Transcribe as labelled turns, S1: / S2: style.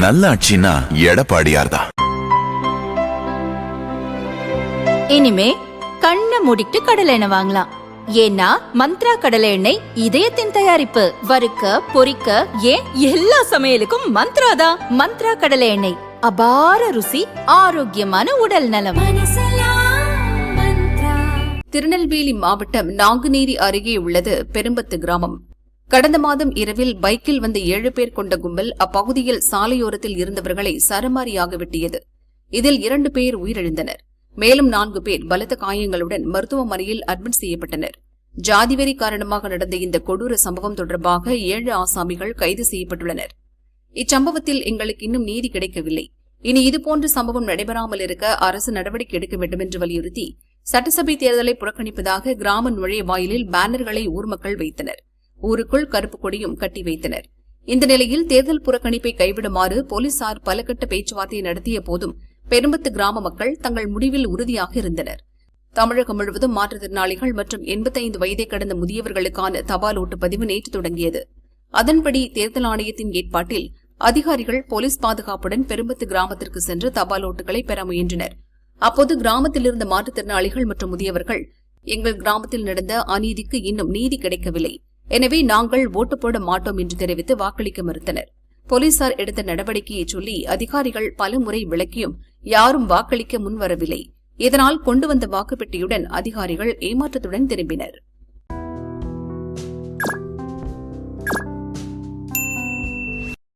S1: நல்ல ஆட்சினா எடப்பாடியார் தான்.
S2: இனிமே கண்ணை மூடிட்டு கடலை எண்ணெய் வாங்கலாம். ஏன்னா மந்த்ரா கடலை எண்ணெய் இதயத்தின் தயாரிப்பு. வறுக்க பொரிக்க ஏன் எல்லா சமையலுக்கும் மந்த்ரா தான். மந்த்ரா கடலை எண்ணெய், அபார ருசி, ஆரோக்கியமான உடல் நலம்.
S3: திருநெல்வேலி மாவட்டம் நாங்குநேரி அருகே உள்ளது பெரும்பத்து கிராமம். கடந்த மாதம் இரவில் பைக்கில் வந்த 7 பேர் கொண்ட கும்பல் அப்பகுதியில் சாலையோரத்தில் இருந்தவர்களை சரமாரியாக வெட்டியது. இதில் 2 பேர் உயிரிழந்தனர். மேலும் 4 பேர் பலத்த காயங்களுடன் மருத்துவமனையில் அட்மிட் செய்யப்பட்டனர். ஜாதிவெறி காரணமாக நடந்த இந்த கொடூர சம்பவம் தொடர்பாக 7 ஆசாமிகள் கைது செய்யப்பட்டுள்ளனர். இச்சம்பவத்தில் எங்களுக்கு இன்னும் நீதி கிடைக்கவில்லை. இனி இதுபோன்ற சம்பவம் நடைபெறாமல் இருக்க அரசு நடவடிக்கை எடுக்க வேண்டும் என்று வலியுறுத்தி சட்டசபை தேர்தலை புறக்கணிப்பதாக கிராம நுழைவாயிலில் பேனர்களை ஊர் மக்கள் வைத்தனர். ஊருக்குள் கருப்பு கொடியும் கட்டி வைத்தனர். இந்த நிலையில் தேர்தல் புறக்கணிப்பை கைவிடுமாறு போலீசார் பலகட்ட பேச்சுவார்த்தை நடத்திய போதும் பெரும்பத்து கிராம மக்கள் தங்கள் முடிவில் உறுதியாக இருந்தனர். தமிழகம் முழுவதும் மாற்றுத்திறனாளிகள் மற்றும் 85 வயதை கடந்த முதியவர்களுக்கான தபால் ஓட்டுப்பதிவு நேற்று தொடங்கியது. அதன்படி தேர்தல் ஆணையத்தின் ஏற்பாட்டில் அதிகாரிகள் போலீஸ் பாதுகாப்புடன் பெரும்பத்து கிராமத்திற்கு சென்று தபால் ஓட்டுகளை பெற முயன்றனர். அப்போது கிராமத்தில் இருந்த மாற்றுத்திறனாளிகள் மற்றும் முதியவர்கள், எங்கள் கிராமத்தில் நடந்த அநீதிக்கு இன்னும் நீதி கிடைக்கவில்லை, எனவே நாங்கள் ஓட்டு போட மாட்டோம் என்று தெரிவித்து வாக்களிக்க மறுத்தனர். போலீசார் எடுத்த நடவடிக்கையை சொல்லி அதிகாரிகள் பலமுறை விளக்கியும் யாரும் வாக்களிக்க முன்வரவில்லை. இதனால் கொண்டு வந்த வாக்குப்பெட்டியுடன் அதிகாரிகள் ஏமாற்றத்துடன் திரும்பினர்.